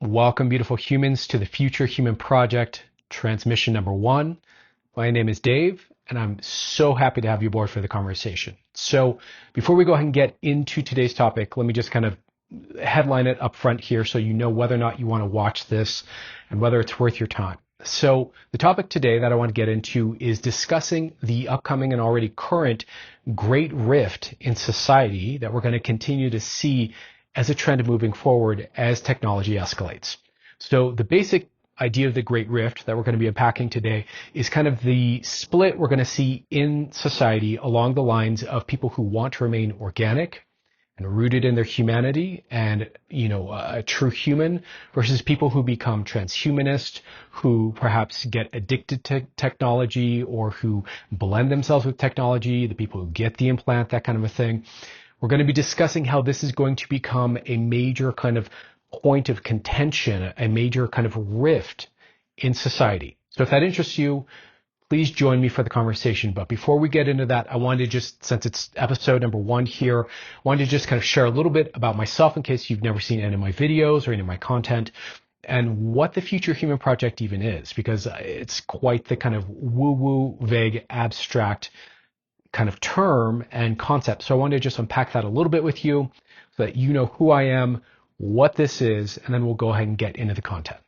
Welcome, beautiful humans, to the Future Human Project transmission number 1. My name is Dave, and I'm so happy to have you aboard for the conversation. So before we go ahead and get into today's topic, let me just kind of headline it up front here so you know whether or not you want to watch this and whether it's worth your time. So the topic today that I want to get into is discussing the upcoming and already current great rift in society that we're going to continue to see as a trend moving forward as technology escalates. So the basic idea of the Great Rift that we're going to be unpacking today is kind of the split we're going to see in society along the lines of people who want to remain organic and rooted in their humanity and, a true human versus people who become transhumanist, who perhaps get addicted to technology or who blend themselves with technology, the people who get the implant, that kind of a thing. We're going to be discussing how this is going to become a major kind of point of contention, a major kind of rift in society. So if that interests you, please join me for the conversation. But before we get into that, I wanted to just, since it's episode number 1 here, I wanted to just kind of share a little bit about myself in case you've never seen any of my videos or any of my content and what the Future Human Project even is, because it's quite the kind of woo-woo, vague, abstract kind of term and concept. So I wanted to just unpack that a little bit with you so that you know who I am, what this is, and then we'll go ahead and get into the content.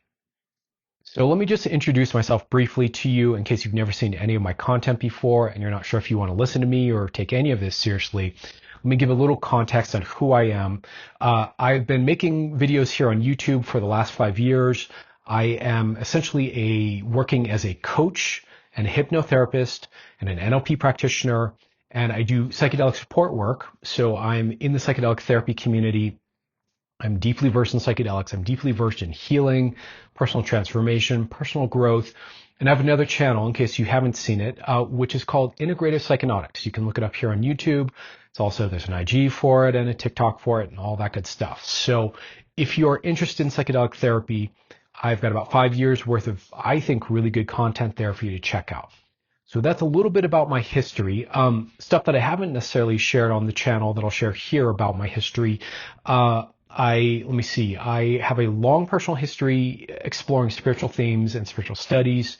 So let me just introduce myself briefly to you in case you've never seen any of my content before and you're not sure if you want to listen to me or take any of this seriously. Let me give a little context on who I am. I've been making videos here on YouTube for the last 5 years. I am essentially working as a coach and a hypnotherapist and an NLP practitioner, and I do psychedelic support work. So I'm in the psychedelic therapy community. I'm deeply versed in psychedelics. I'm deeply versed in healing, personal transformation, personal growth. And I have another channel, in case you haven't seen it, which is called Integrative Psychonautics. You can look it up here on YouTube. It's also, there's an IG for it and a TikTok for it and all that good stuff. So if you're interested in psychedelic therapy, I've got about 5 years worth of, I think, really good content there for you to check out. So that's a little bit about my history. Stuff that I haven't necessarily shared on the channel that I'll share here about my history. Let me see. I have a long personal history exploring spiritual themes and spiritual studies.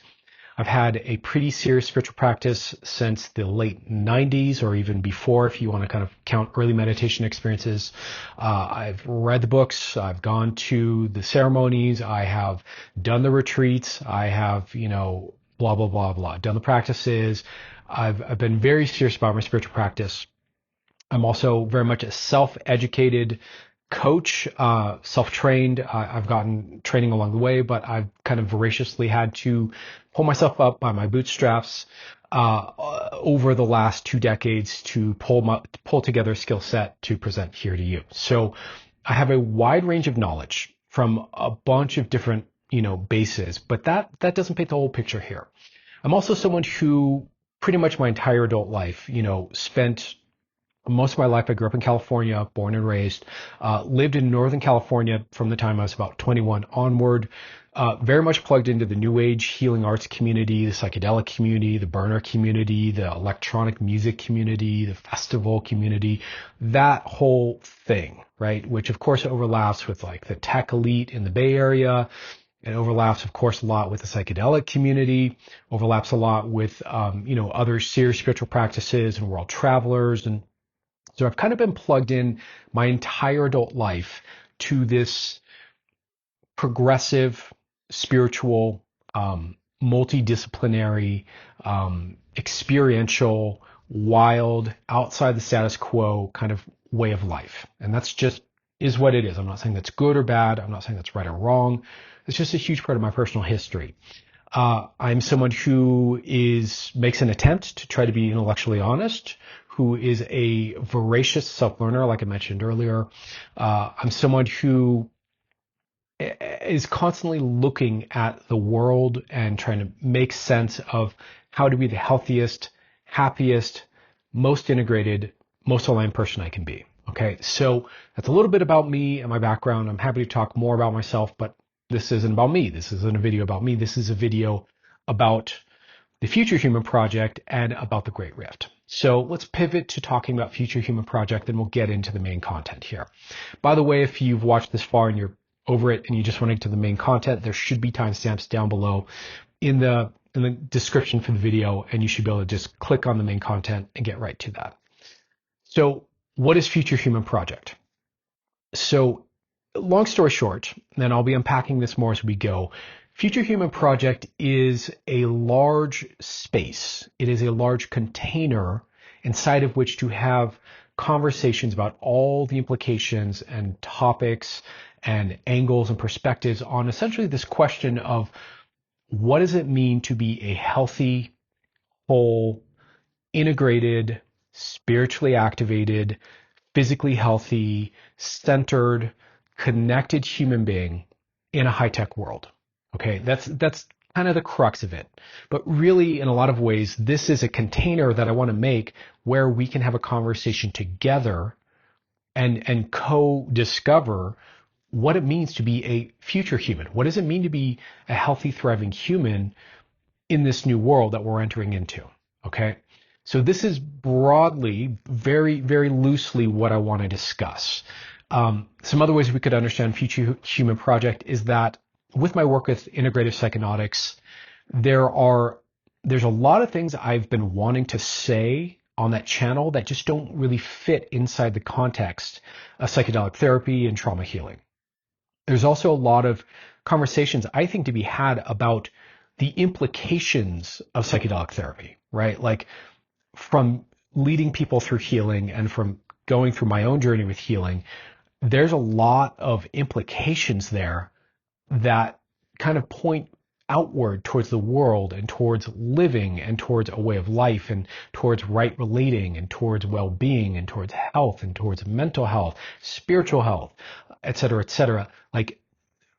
I've had a pretty serious spiritual practice since the late 90s or even before, if you want to kind of count early meditation experiences. I've read the books. I've gone to the ceremonies. I have done the retreats. I have, blah, blah, blah, blah, done the practices. I've been very serious about my spiritual practice. I'm also very much a self-educated coach, self-trained. I've gotten training along the way, but I've kind of voraciously had to pull myself up by my bootstraps over the last 2 decades to pull together a skill set to present here to you. So I have a wide range of knowledge from a bunch of different, bases, but that doesn't paint the whole picture here. I'm also someone who pretty much my entire adult life, spent most of my life. I grew up in California, born and raised, lived in Northern California from the time I was about 21 onward, very much plugged into the new age healing arts community, the psychedelic community, the burner community, the electronic music community, the festival community, that whole thing, right? Which of course overlaps with like the tech elite in the Bay Area. It overlaps, of course, a lot with the psychedelic community, overlaps a lot with, other serious spiritual practices and world travelers. And so I've kind of been plugged in my entire adult life to this progressive, spiritual, multidisciplinary, experiential, wild, outside the status quo kind of way of life. And that's just is what it is. I'm not saying that's good or bad. I'm not saying that's right or wrong. It's just a huge part of my personal history. I'm someone who makes an attempt to try to be intellectually honest, who is a voracious self-learner, like I mentioned earlier. I'm someone who is constantly looking at the world and trying to make sense of how to be the healthiest, happiest, most integrated, most aligned person I can be. Okay, so that's a little bit about me and my background. I'm happy to talk more about myself, but this isn't about me. This isn't a video about me. This is a video about the Future Human Project and about the Great Rift. So let's pivot to talking about Future Human Project, and we'll get into the main content here. By the way, if you've watched this far and you're over it and you just want to get to the main content, there should be timestamps down below in the description for the video, and you should be able to just click on the main content and get right to that. So what is Future Human Project? So long story short, and then I'll be unpacking this more as we go. Future Human Project is a large space. It is a large container inside of which to have conversations about all the implications and topics and angles and perspectives on essentially this question of what does it mean to be a healthy, whole, integrated, spiritually activated, physically healthy, centered, connected human being in a high-tech world. Okay, that's kind of the crux of it. But really, in a lot of ways, this is a container that I want to make where we can have a conversation together and co-discover what it means to be a future human. What does it mean to be a healthy, thriving human in this new world that we're entering into? Okay, so this is broadly, very, very loosely what I want to discuss. Some other ways we could understand Future Human Project is that with my work with integrative psychonautics, there's a lot of things I've been wanting to say on that channel that just don't really fit inside the context of psychedelic therapy and trauma healing. There's also a lot of conversations I think to be had about the implications of psychedelic therapy, right? Like from leading people through healing and from going through my own journey with healing, there's a lot of implications there that kind of point outward towards the world and towards living and towards a way of life and towards right relating and towards well-being and towards health and towards mental health, spiritual health, et cetera, et cetera. Like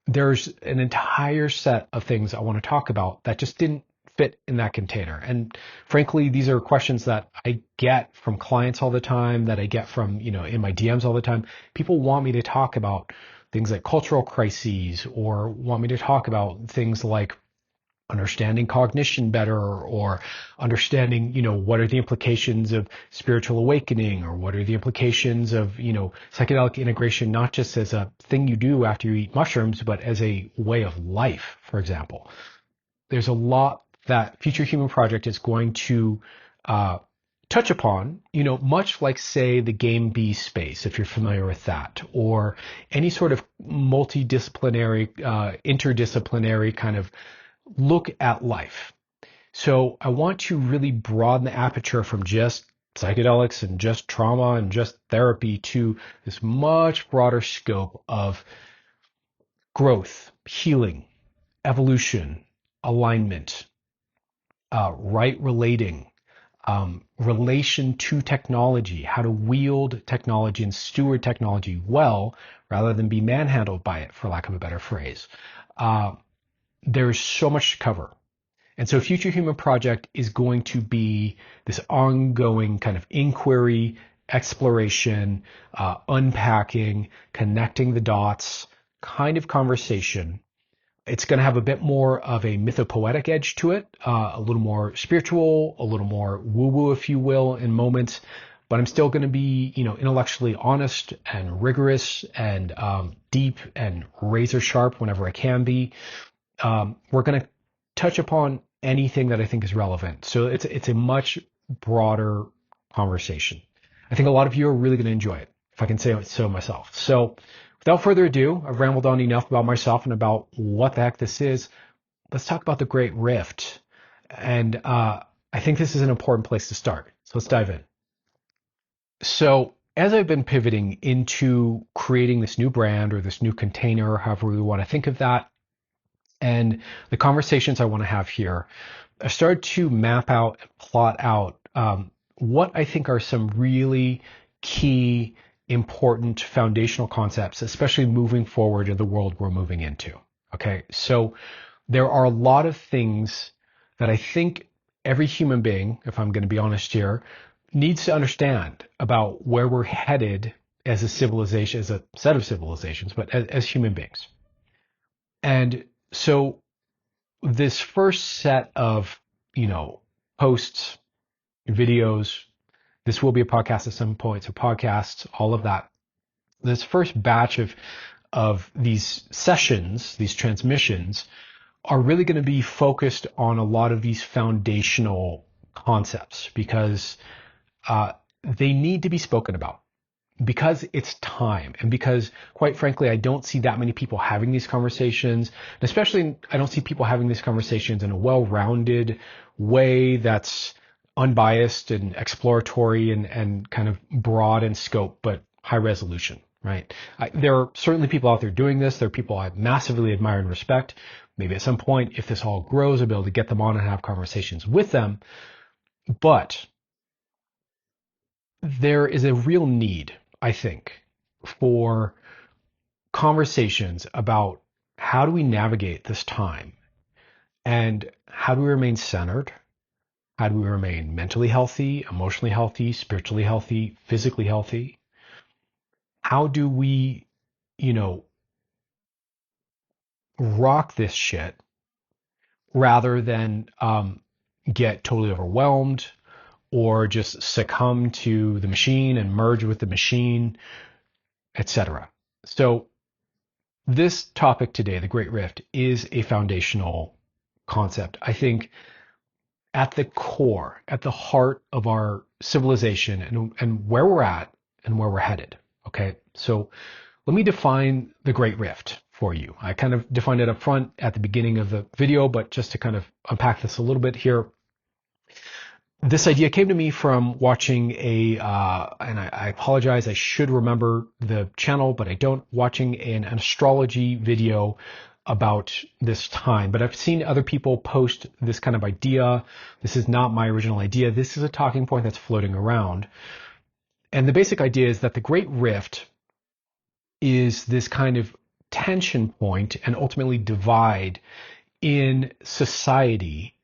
there's an entire set of things I want to talk about that just didn't fit in that container. And frankly, these are questions that I get from clients all the time, that I get from, in my DMs all the time. People want me to talk about things like cultural crises, or want me to talk about things like understanding cognition better, or understanding, what are the implications of spiritual awakening, or what are the implications of, psychedelic integration, not just as a thing you do after you eat mushrooms, but as a way of life, for example. There's a lot that Future Human Project is going to touch upon, much like, say, the game B space, if you're familiar with that, or any sort of multidisciplinary, interdisciplinary kind of look at life. So I want to really broaden the aperture from just psychedelics and just trauma and just therapy to this much broader scope of growth, healing, evolution, alignment, right relating, relation to technology, how to wield technology and steward technology well rather than be manhandled by it, for lack of a better phrase. There's so much to cover. And so Future Human Project is going to be this ongoing kind of inquiry, exploration, unpacking, connecting the dots kind of conversation. It's going to have a bit more of a mythopoetic edge to it, a little more spiritual, a little more woo-woo, if you will, in moments. But I'm still going to be, intellectually honest and rigorous and deep and razor sharp whenever I can be. We're going to touch upon anything that I think is relevant. So it's a much broader conversation. I think a lot of you are really going to enjoy it, if I can say so myself. So without further ado, I've rambled on enough about myself and about what the heck this is. Let's talk about the Great Rift. And I think this is an important place to start. So let's dive in. So as I've been pivoting into creating this new brand or this new container, however we want to think of that, and the conversations I want to have here, I started to map out and plot out what I think are some really key, important foundational concepts, especially moving forward in the world we're moving into. Okay, so there are a lot of things that I think every human being, if I'm going to be honest here, needs to understand about where we're headed as a civilization, as a set of civilizations, but as human beings. And so this first set of, posts, videos, this will be a podcast at some point, so podcasts, all of that. This first batch of of these sessions, these transmissions, are really going to be focused on a lot of these foundational concepts because they need to be spoken about, because it's time, and because, quite frankly, I don't see that many people having these conversations. And especially, I don't see people having these conversations in a well-rounded way that's unbiased and exploratory and kind of broad in scope, but high resolution, right? There are certainly people out there doing this. There are people I massively admire and respect. Maybe at some point, if this all grows, I'll be able to get them on and have conversations with them. But there is a real need, I think, for conversations about how do we navigate this time, and how do we remain centered? How do we remain mentally healthy, emotionally healthy, spiritually healthy, physically healthy? How do we, rock this shit rather than get totally overwhelmed or just succumb to the machine and merge with the machine, etc. So this topic today, the Great Rift, is a foundational concept. I think at the core, at the heart of our civilization and where we're at and where we're headed. Okay, so let me define the Great Rift for you. I kind of defined it up front at the beginning of the video, but just to kind of unpack this a little bit here. This idea came to me from watching and I apologize, I should remember the channel, but I don't, watching an astrology video about this time. But I've seen other people post this kind of idea. This is not my original idea. This is a talking point that's floating around. And the basic idea is that the Great Rift is this kind of tension point and ultimately divide in society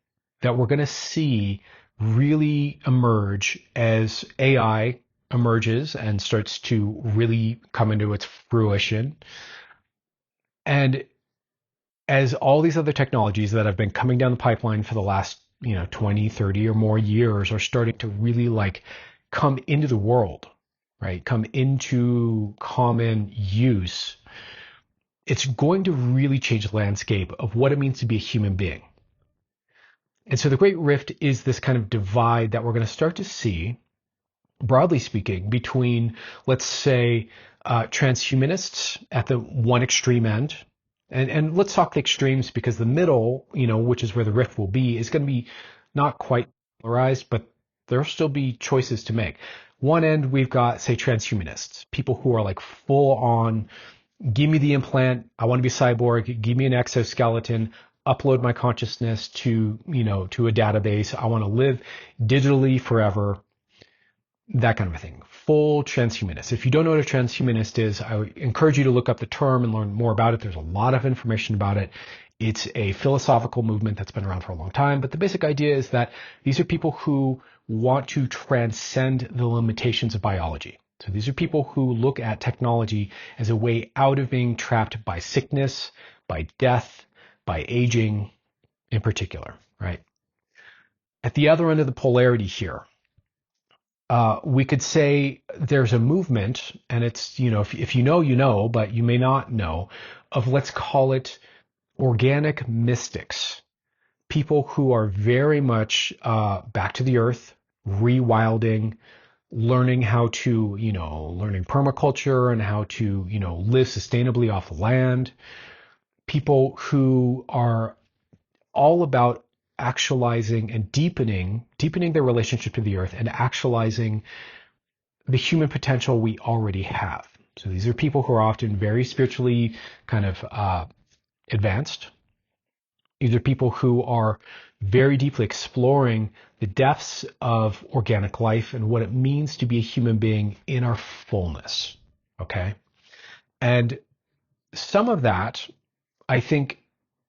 that we're going to see really emerge as AI emerges and starts to really come into its fruition. And as all these other technologies that have been coming down the pipeline for the last, 20, 30 or more years are starting to really like come into the world, right? Come into common use. It's going to really change the landscape of what it means to be a human being. And so the Great Rift is this kind of divide that we're going to start to see, broadly speaking, between, let's say, transhumanists at the one extreme end. And let's talk the extremes because the middle, which is where the rift will be, is going to be not quite polarized, but there'll still be choices to make. One end, we've got, say, transhumanists, people who are like full on, give me the implant, I want to be cyborg, give me an exoskeleton, upload my consciousness to a database, I want to live digitally forever, that kind of a thing. Full transhumanist. If you don't know what a transhumanist is, I would encourage you to look up the term and learn more about it. There's a lot of information about it. It's a philosophical movement that's been around for a long time, but the basic idea is that these are people who want to transcend the limitations of biology. So these are people who look at technology as a way out of being trapped by sickness, by death, by aging in particular, right? At the other end of the polarity here, we could say there's a movement, and it's, if you know, but you may not know, of, let's call it, organic mystics. People who are very much back to the earth, rewilding, learning how to, learning permaculture and how to, live sustainably off the land. People who are all about actualizing and deepening their relationship to the earth and actualizing the human potential we already have. So these are people who are often very spiritually kind of advanced. These are people who are very deeply exploring the depths of organic life and what it means to be a human being in our fullness. Okay. And some of that, I think,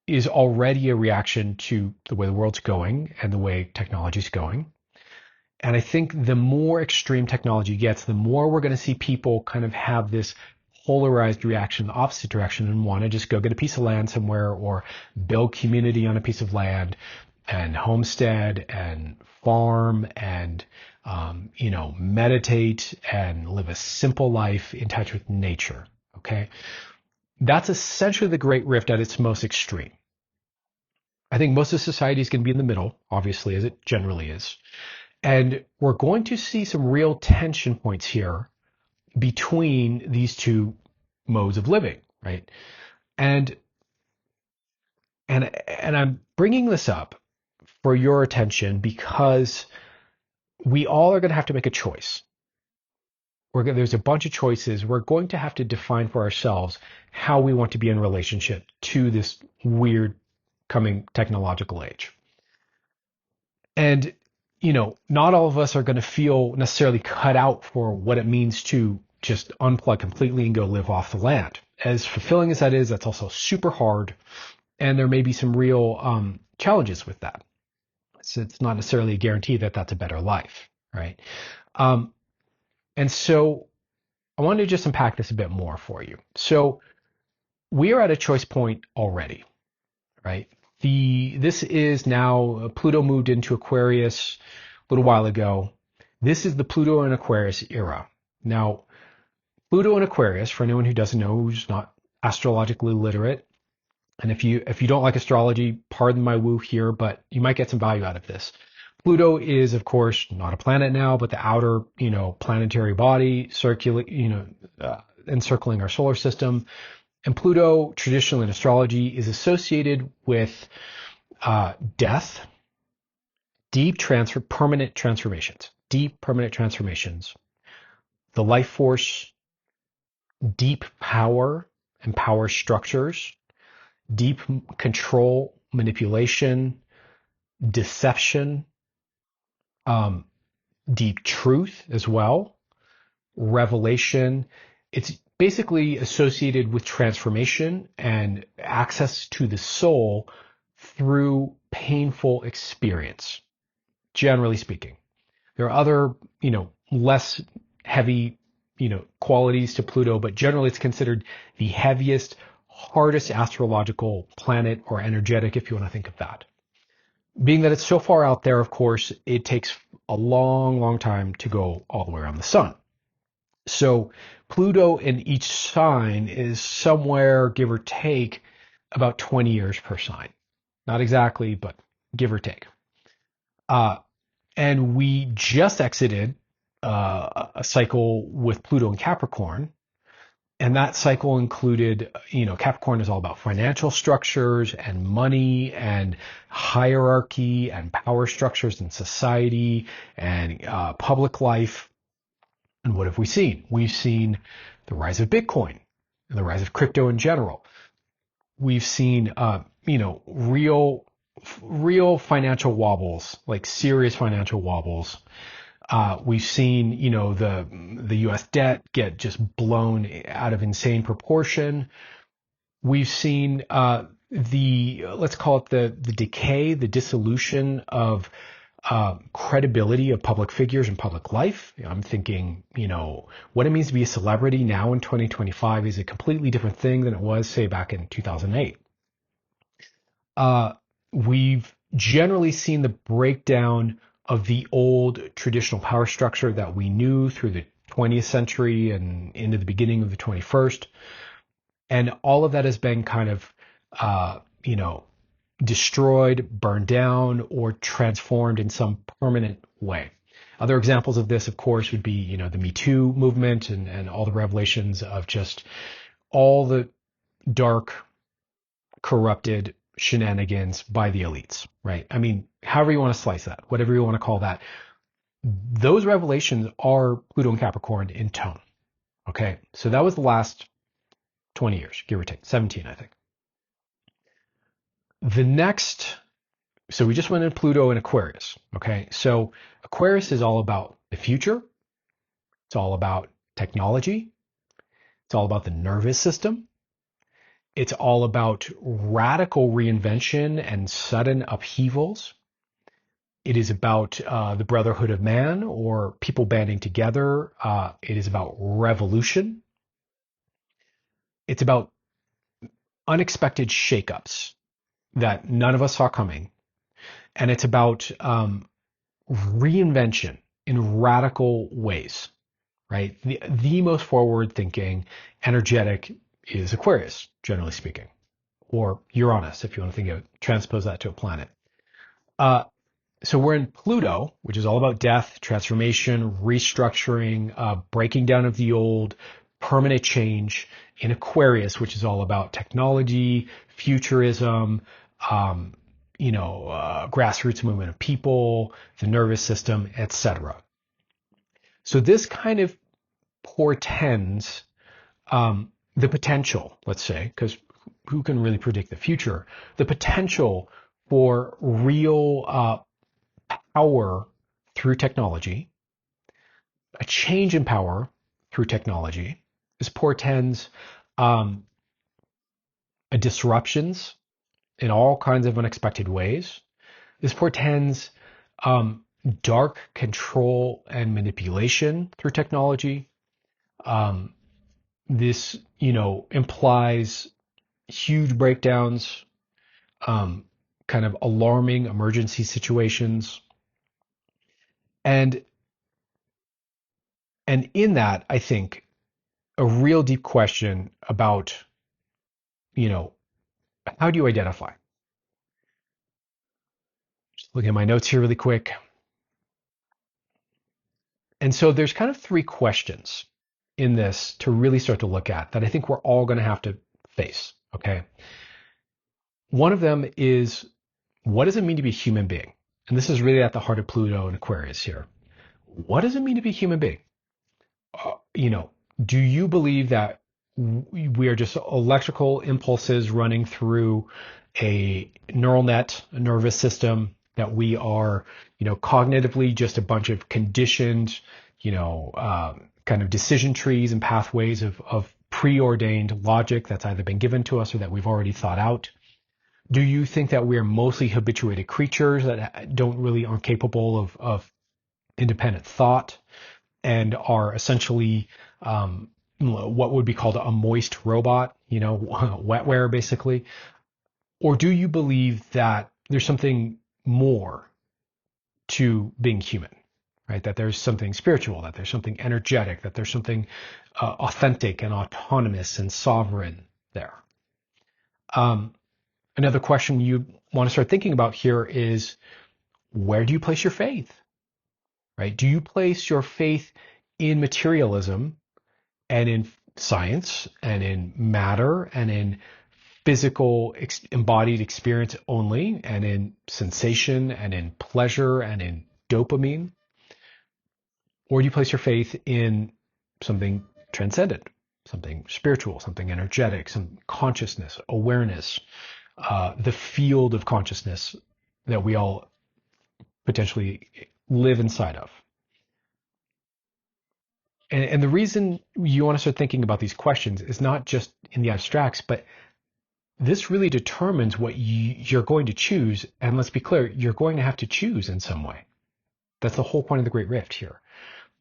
is already a reaction to the way the world's going and the way technology is going. And I think the more extreme technology gets, the more we're going to see people kind of have this polarized reaction, the opposite direction, and want to just go get a piece of land somewhere or build community on a piece of land and homestead and farm and, meditate and live a simple life in touch with nature. Okay. That's essentially the Great Rift at its most extreme. I think most of society is going to be in the middle, obviously, as it generally is. And we're going to see some real tension points here between these two modes of living, right? And and I'm bringing this up for your attention because we all are going to have to make a choice. There's a bunch of choices. We're going to have to define for ourselves how we want to be in relationship to this weird coming technological age. And, not all of us are going to feel necessarily cut out for what it means to just unplug completely and go live off the land. As fulfilling as that is, that's also super hard. And there may be some real challenges with that. So it's not necessarily a guarantee that that's a better life, right? And so I wanted to just unpack this a bit more for you. So we are at a choice point already, right? This is now Pluto moved into Aquarius a little while ago. This is the Pluto and Aquarius era. Now, Pluto and Aquarius, for anyone who doesn't know, who's not astrologically literate, and if you don't like astrology, pardon my woo here, but you might get some value out of this. Pluto is, of course, not a planet now, but the outer, planetary body encircling our solar system. And Pluto, traditionally in astrology, is associated with death, permanent transformations, the life force, deep power and power structures, deep control, manipulation, deception, deep truth as well, revelation. It's basically associated with transformation and access to the soul through painful experience, generally speaking. There are other, less heavy, qualities to Pluto, but generally it's considered the heaviest, hardest astrological planet or energetic, if you want to think of that. Being that it's so far out there, of course, it takes a long, long time to go all the way around the sun. So Pluto in each sign is somewhere, give or take, about 20 years per sign. Not exactly, but give or take. And we just exited a cycle with Pluto and Capricorn. And that cycle included, Capricorn is all about financial structures and money and hierarchy and power structures in society and public life. And what have we seen? We've seen the rise of Bitcoin and the rise of crypto in general. We've seen, real financial wobbles, like serious financial wobbles. We've seen, the U.S. debt get just blown out of insane proportion. We've seen let's call it the decay, the dissolution of credibility of public figures in public life. I'm thinking, what it means to be a celebrity now in 2025 is a completely different thing than it was, say, back in 2008. We've generally seen the breakdown of the old traditional power structure that we knew through the 20th century and into the beginning of the 21st. And all of that has been kind of, destroyed, burned down, or transformed in some permanent way. Other examples of this, of course, would be, the Me Too movement and all the revelations of just all the dark, corrupted shenanigans by the elites, right? I mean, however you want to slice that, whatever you want to call that, those revelations are Pluto and Capricorn in tone. Okay. So that was the last 20 years, give or take, 17, I think. So we just went in Pluto and Aquarius. Okay. So Aquarius is all about the future. It's all about technology. It's all about the nervous system. It's all about radical reinvention and sudden upheavals. It is about the brotherhood of man or people banding together. It is about revolution. It's about unexpected shakeups that none of us saw coming. And it's about reinvention in radical ways, right? The most forward-thinking, energetic, is Aquarius, generally speaking, or Uranus, if you want to think of transpose that to a planet. So we're in Pluto, which is all about death, transformation, restructuring, breaking down of the old, permanent change. In Aquarius, which is all about technology, futurism, grassroots movement of people, the nervous system, etc. So this kind of portends the potential, let's say, because who can really predict the future, the potential for real power through technology, a change in power through technology. This portends disruptions in all kinds of unexpected ways. This portends dark control and manipulation through technology. This, implies huge breakdowns, kind of alarming emergency situations. And in that, I think a real deep question about, how do you identify? Just looking at my notes here really quick. And so there's kind of three questions in this to really start to look at that I think we're all going to have to face. Okay. One of them is, what does it mean to be a human being? And this is really at the heart of Pluto and Aquarius here. What does it mean to be a human being? Do you believe that we are just electrical impulses running through a neural net, a nervous system, that we are, cognitively just a bunch of conditioned, kind of decision trees and pathways of preordained logic that's either been given to us or that we've already thought out? Do you think that we are mostly habituated creatures that aren't capable of independent thought and are essentially what would be called a moist robot, wetware basically? Or do you believe that there's something more to being human, right? That there's something spiritual, that there's something energetic, that there's something authentic and autonomous and sovereign there? Another question you want to start thinking about here is, where do you place your faith, right? Do you place your faith in materialism and in science and in matter and in physical embodied experience only, and in sensation and in pleasure and in dopamine? Or do you place your faith in something transcendent, something spiritual, something energetic, some consciousness, awareness, the field of consciousness that we all potentially live inside of? And the reason you want to start thinking about these questions is not just in the abstracts, but this really determines what you're going to choose. And let's be clear, you're going to have to choose in some way. That's the whole point of the Great Rift here.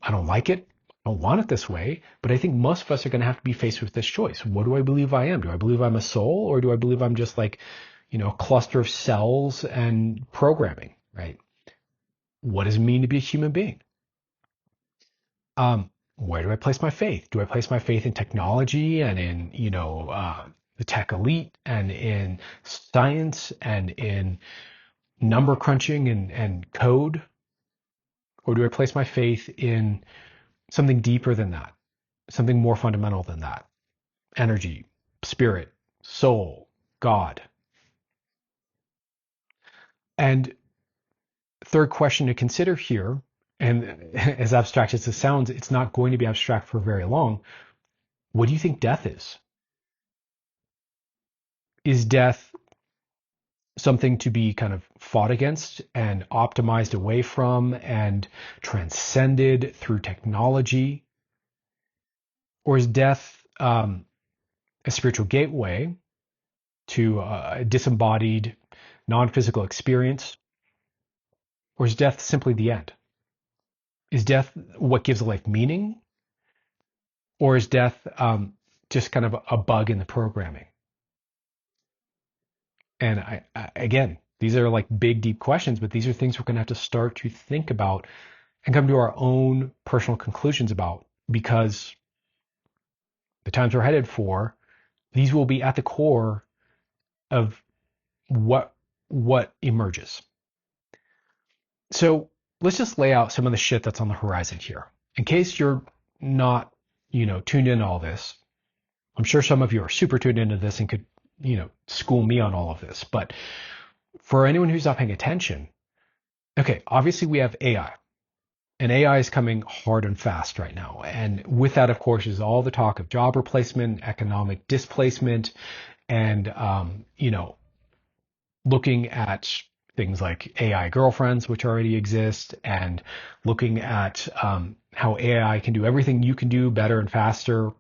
I don't like it. I don't want it this way, but I think most of us are going to have to be faced with this choice. What do I believe I am? Do I believe I'm a soul, or do I believe I'm just like, a cluster of cells and programming, right? What does it mean to be a human being? Where do I place my faith? Do I place my faith in technology and in, the tech elite and in science and in number crunching and code? Or do I place my faith in something deeper than that, something more fundamental than that? Energy, spirit, soul, God. And third question to consider here, and as abstract as it sounds, it's not going to be abstract for very long. What do you think death is? Is death something to be kind of fought against and optimized away from and transcended through technology? Or is death a spiritual gateway to a disembodied, non-physical experience? Or is death simply the end? Is death what gives life meaning? Or is death just kind of a bug in the programming? And again, these are like big, deep questions, but these are things we're going to have to start to think about and come to our own personal conclusions about, because the times we're headed for These will be at the core of what emerges. So let's just lay out some of the shit that's on the horizon here. In case you're not, tuned in to all this, I'm sure some of you are super tuned into this and could, school me on all of this. But for anyone who's not paying attention, okay, obviously we have AI. And AI is coming hard and fast right now. And with that, of course, is all the talk of job replacement, economic displacement, and, looking at things like AI girlfriends, which already exist, and looking at how AI can do everything you can do better and faster in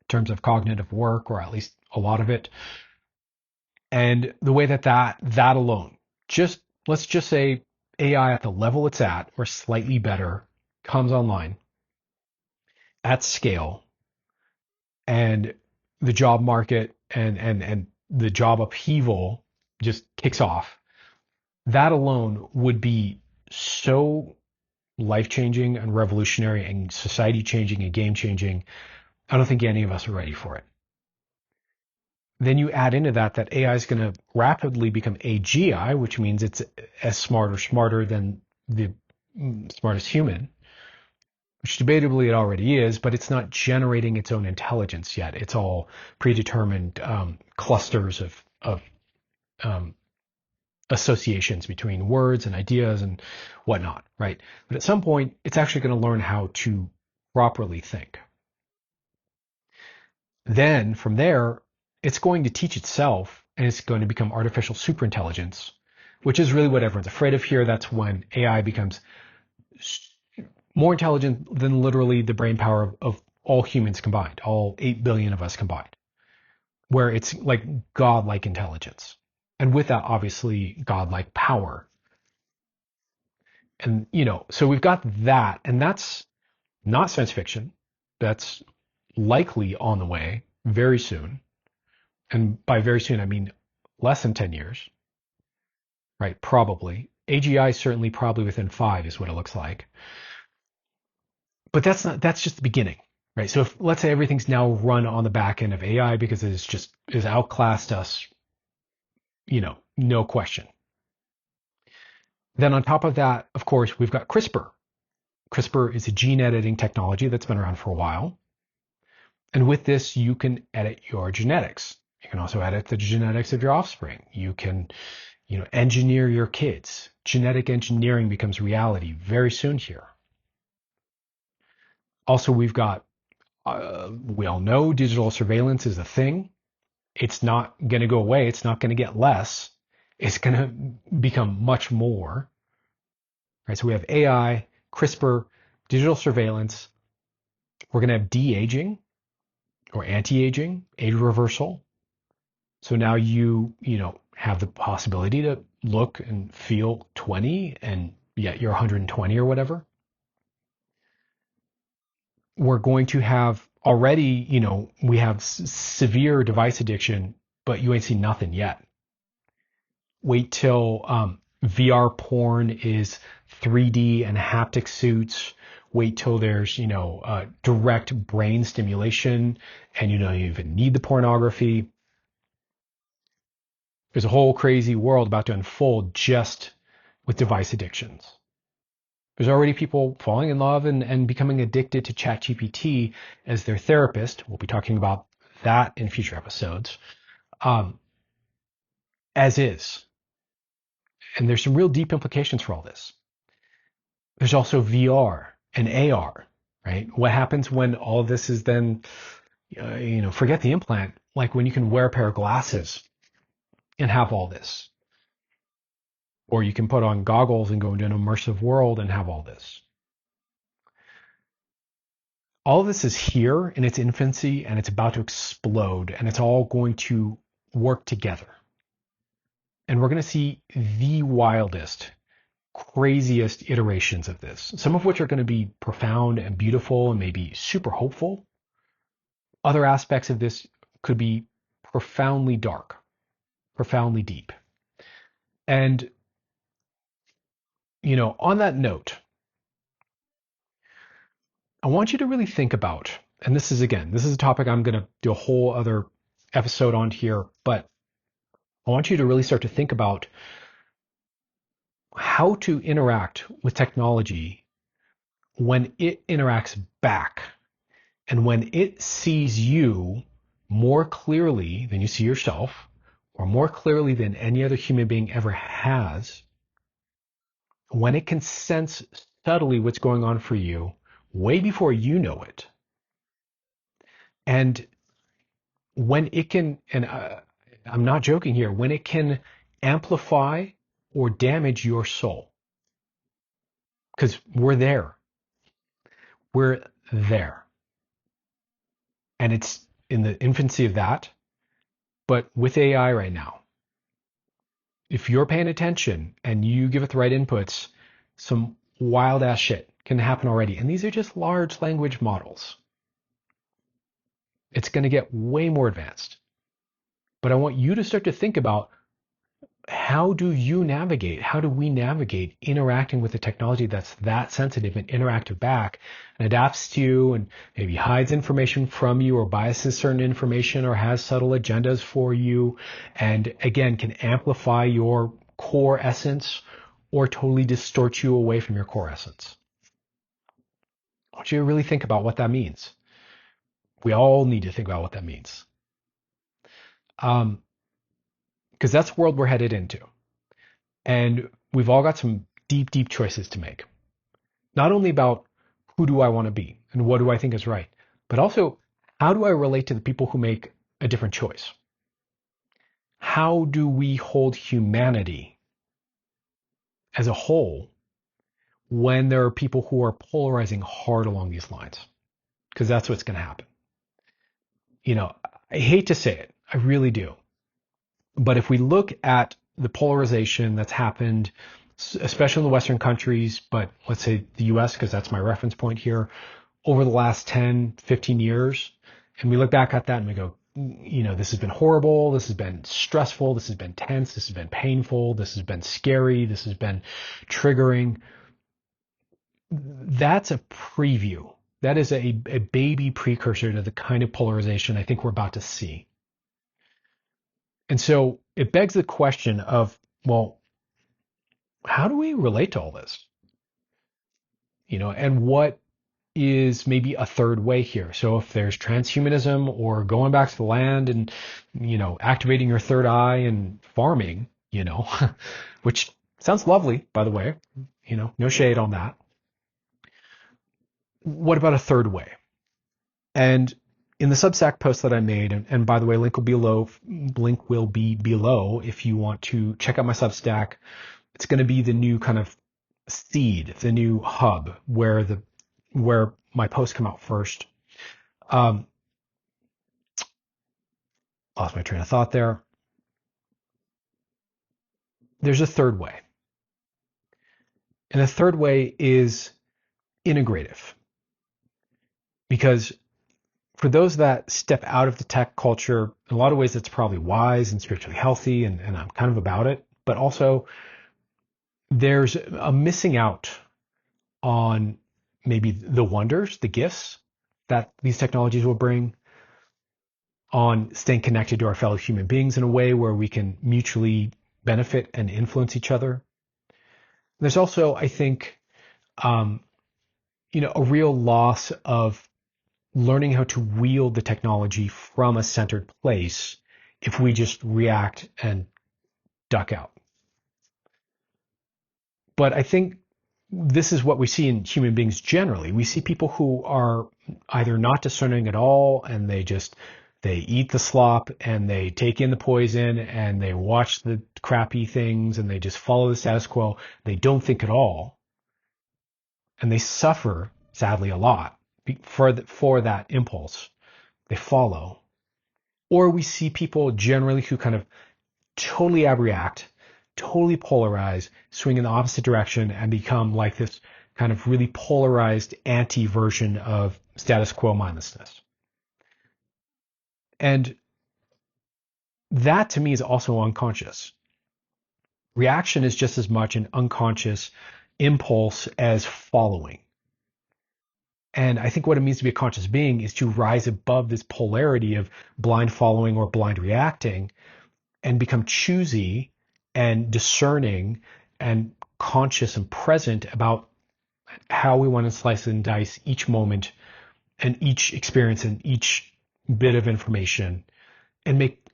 terms of cognitive work, or at least a lot of it. And the way that alone, let's just say AI at the level it's at, or slightly better, comes online at scale, and the job market and the job upheaval just kicks off. That alone would be so life changing and revolutionary and society changing and game changing. I don't think any of us are ready for it. Then you add into that AI is going to rapidly become AGI, which means it's as smarter than the smartest human, which debatably it already is, but it's not generating its own intelligence yet. It's all predetermined clusters of associations between words and ideas and whatnot, right? But at some point, it's actually going to learn how to properly think. Then from there, it's going to teach itself, and it's going to become artificial superintelligence, which is really what everyone's afraid of here. That's when AI becomes more intelligent than literally the brain power of all humans combined, all 8 billion of us combined, where it's like godlike intelligence. And with that, obviously, godlike power. And, so we've got that, and that's not science fiction. That's likely on the way very soon. And by very soon, I mean less than 10 years, right? Probably. AGI certainly probably within 5 is what it looks like. But that's just the beginning, right? So if, let's say everything's now run on the back end of AI because is outclassed us, no question. Then on top of that, of course, we've got CRISPR. CRISPR is a gene editing technology that's been around for a while. And with this, you can edit your genetics. You can also edit the genetics of your offspring. You can, engineer your kids. Genetic engineering becomes reality very soon here. Also, we've got, we all know digital surveillance is a thing. It's not going to go away. It's not going to get less. It's going to become much more. Right? So we have AI, CRISPR, digital surveillance. We're going to have de-aging or anti-aging, age reversal. So now you have the possibility to look and feel 20 and yet you're 120 or whatever. We're going to have already, we have severe device addiction, but you ain't seen nothing yet. Wait till VR porn is 3D and haptic suits. Wait till there's, direct brain stimulation and you even need the pornography. There's a whole crazy world about to unfold just with device addictions. There's already people falling in love and becoming addicted to ChatGPT as their therapist. We'll be talking about that in future episodes. As is. And there's some real deep implications for all this. There's also VR and AR, right? What happens when all of this is then, forget the implant, like when you can wear a pair of glasses and have all this. Or you can put on goggles and go into an immersive world and have all this. All of this is here in its infancy and it's about to explode and it's all going to work together. And we're going to see the wildest, craziest iterations of this, some of which are going to be profound and beautiful and maybe super hopeful. Other aspects of this could be profoundly dark, profoundly deep. And, on that note, I want you to really think about, and this is a topic I'm going to do a whole other episode on here, but I want you to really start to think about how to interact with technology when it interacts back and when it sees you more clearly than you see yourself, or more clearly than any other human being ever has, when it can sense subtly what's going on for you way before you know it, and when it can, and I'm not joking here, when it can amplify or damage your soul. Because we're there. We're there. And it's in the infancy of that. But with AI right now, if you're paying attention and you give it the right inputs, some wild ass shit can happen already. And these are just large language models. It's going to get way more advanced. But I want you to start to think about, how do you navigate? How do we navigate interacting with a technology that's that sensitive and interactive back and adapts to you and maybe hides information from you or biases certain information or has subtle agendas for you and again can amplify your core essence or totally distort you away from your core essence? I want you to really think about what that means. We all need to think about what that means. Because that's the world we're headed into. And we've all got some deep, deep choices to make. Not only about who do I want to be and what do I think is right, but also how do I relate to the people who make a different choice? How do we hold humanity as a whole when there are people who are polarizing hard along these lines? Because that's what's going to happen. You know, I hate to say it, I really do. But if we look at the polarization that's happened, especially in the Western countries, but let's say the US, because that's my reference point here, over the last 10, 15 years, and we look back at that and we go, you know, this has been horrible, this has been stressful, this has been tense, this has been painful, this has been scary, this has been triggering. That's a preview. That is a baby precursor to the kind of polarization I think we're about to see. And so it begs the question of, well, how do we relate to all this? You know, and what is maybe a third way here? So if there's transhumanism or going back to the land and, you know, activating your third eye and farming, you know, which sounds lovely, by the way, you know, no shade on that. What about a third way? And in the Substack post that I made, and by the way, link will be below if you want to check out my Substack. It's going to be the new kind of seed, the new hub where my posts come out first. Lost my train of thought there. There's a third way. And the third way is integrative. Because for those that step out of the tech culture, in a lot of ways it's probably wise and spiritually healthy, and I'm kind of about it. But also there's a missing out on maybe the wonders, the gifts that these technologies will bring, on staying connected to our fellow human beings in a way where we can mutually benefit and influence each other. There's also, I think, you know, a real loss of learning how to wield the technology from a centered place if we just react and duck out. But I think this is what we see in human beings generally. We see people who are either not discerning at all and they eat the slop and they take in the poison and they watch the crappy things and they just follow the status quo. They don't think at all. And they suffer, sadly, a lot for that impulse. They follow. Or we see people generally who kind of totally abreact, totally polarize, swing in the opposite direction and become like this kind of really polarized anti-version of status quo mindlessness. And that to me is also unconscious. Reaction is just as much an unconscious impulse as following. And I think what it means to be a conscious being is to rise above this polarity of blind following or blind reacting and become choosy and discerning and conscious and present about how we want to slice and dice each moment and each experience and each bit of information and make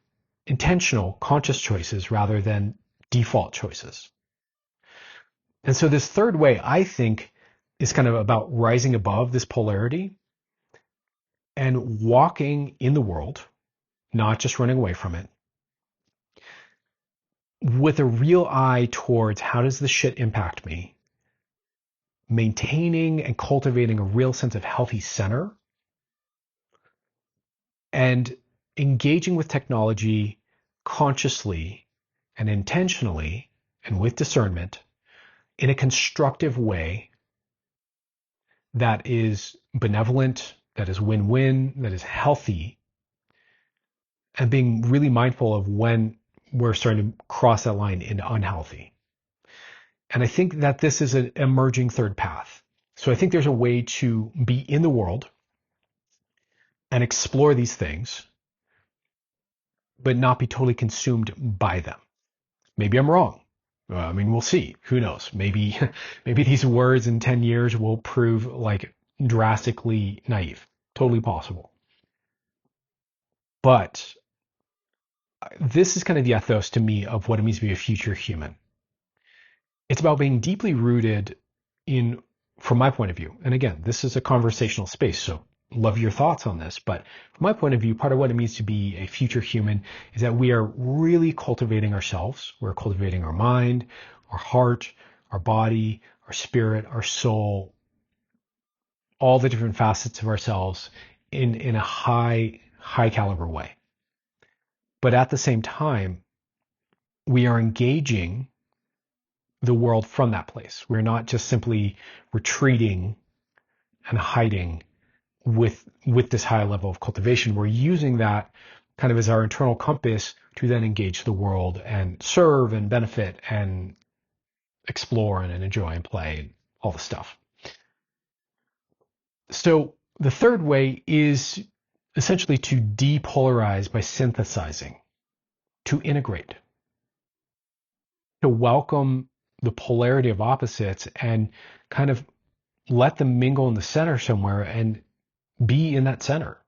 intentional, conscious choices rather than default choices. And so this third way, I think, is kind of about rising above this polarity and walking in the world, not just running away from it, with a real eye towards how does this shit impact me, maintaining and cultivating a real sense of healthy center, and engaging with technology consciously and intentionally and with discernment in a constructive way that is benevolent, that is win-win, that is healthy, and being really mindful of when we're starting to cross that line into unhealthy. And I think that this is an emerging third path. So I think there's a way to be in the world and explore these things, but not be totally consumed by them. Maybe I'm wrong. I mean, we'll see. Who knows? Maybe these words in 10 years will prove like drastically naive. Totally possible. But this is kind of the ethos to me of what it means to be a future human. It's about being deeply rooted in, from my point of view, and again, this is a conversational space, so love your thoughts on this, but from my point of view, part of what it means to be a future human is that we are really cultivating ourselves. We're cultivating our mind, our heart, our body, our spirit, our soul, all the different facets of ourselves in a high caliber way. But at the same time, we are engaging the world from that place. We're not just simply retreating and hiding with this high level of cultivation. We're using that kind of as our internal compass to then engage the world and serve and benefit and explore and enjoy and play and all the stuff. So the third way is essentially to depolarize by synthesizing, to integrate, to welcome the polarity of opposites and kind of let them mingle in the center somewhere and be in that center.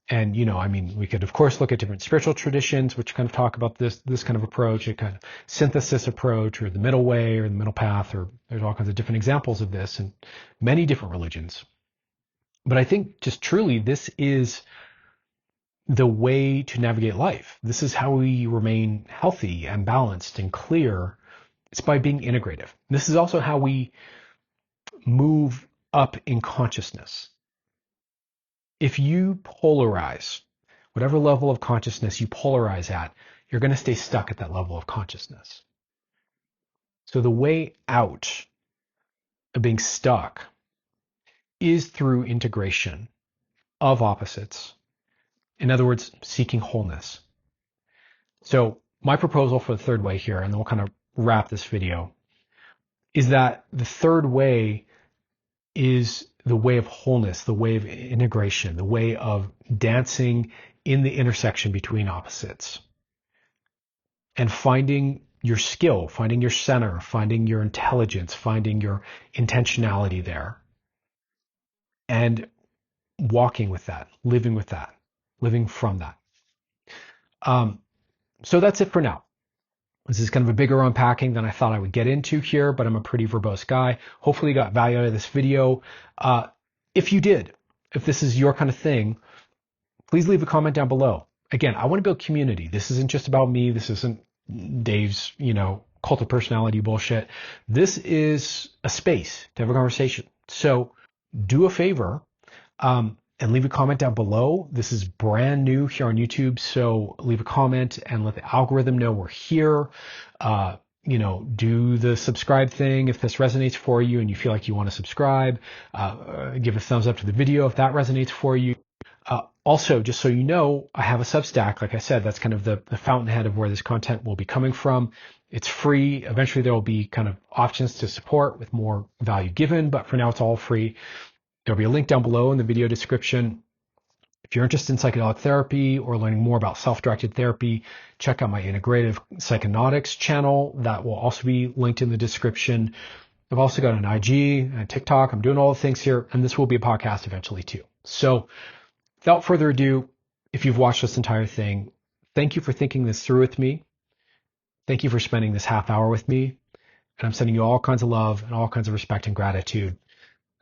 And, I mean, we could, of course, look at different spiritual traditions, which kind of talk about this kind of approach, a kind of synthesis approach, or the middle way, or the middle path, or there's all kinds of different examples of this in many different religions. But I think just truly, this is the way to navigate life. This is how we remain healthy and balanced and clear. It's by being integrative. This is also how we move up in consciousness. If you polarize, whatever level of consciousness you polarize at, you're going to stay stuck at that level of consciousness. So the way out of being stuck is through integration of opposites. In other words, seeking wholeness. So my proposal for the third way here, and then we'll kind of wrap this video, is that the third way is the way of wholeness, the way of integration, the way of dancing in the intersection between opposites and finding your skill, finding your center, finding your intelligence, finding your intentionality there and walking with that, living from that. So that's it for now. This is kind of a bigger unpacking than I thought I would get into here, but I'm a pretty verbose guy. Hopefully you got value out of this video. If you did, if this is your kind of thing, please leave a comment down below. Again, I want to build community. This isn't just about me. This isn't Dave's, cult of personality bullshit. This is a space to have a conversation. So do a favor, and leave a comment down below. This is brand new here on YouTube, so leave a comment and let the algorithm know we're here. Do the subscribe thing if this resonates for you and you feel like you want to subscribe. Give a thumbs up to the video if that resonates for you. Also, just so you know, I have a Substack. Like I said, that's kind of the fountainhead of where this content will be coming from. It's free. Eventually, there will be kind of options to support with more value given, but for now, it's all free. There'll be a link down below in the video description. If you're interested in psychedelic therapy or learning more about self-directed therapy, check out my integrative psychonautics channel. That will also be linked in the description. I've also got an IG and TikTok. I'm doing all the things here, and this will be a podcast eventually too. So without further ado, if you've watched this entire thing, thank you for thinking this through with me. Thank you for spending this half hour with me. And I'm sending you all kinds of love and all kinds of respect and gratitude. And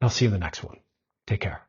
I'll see you in the next one. Take care.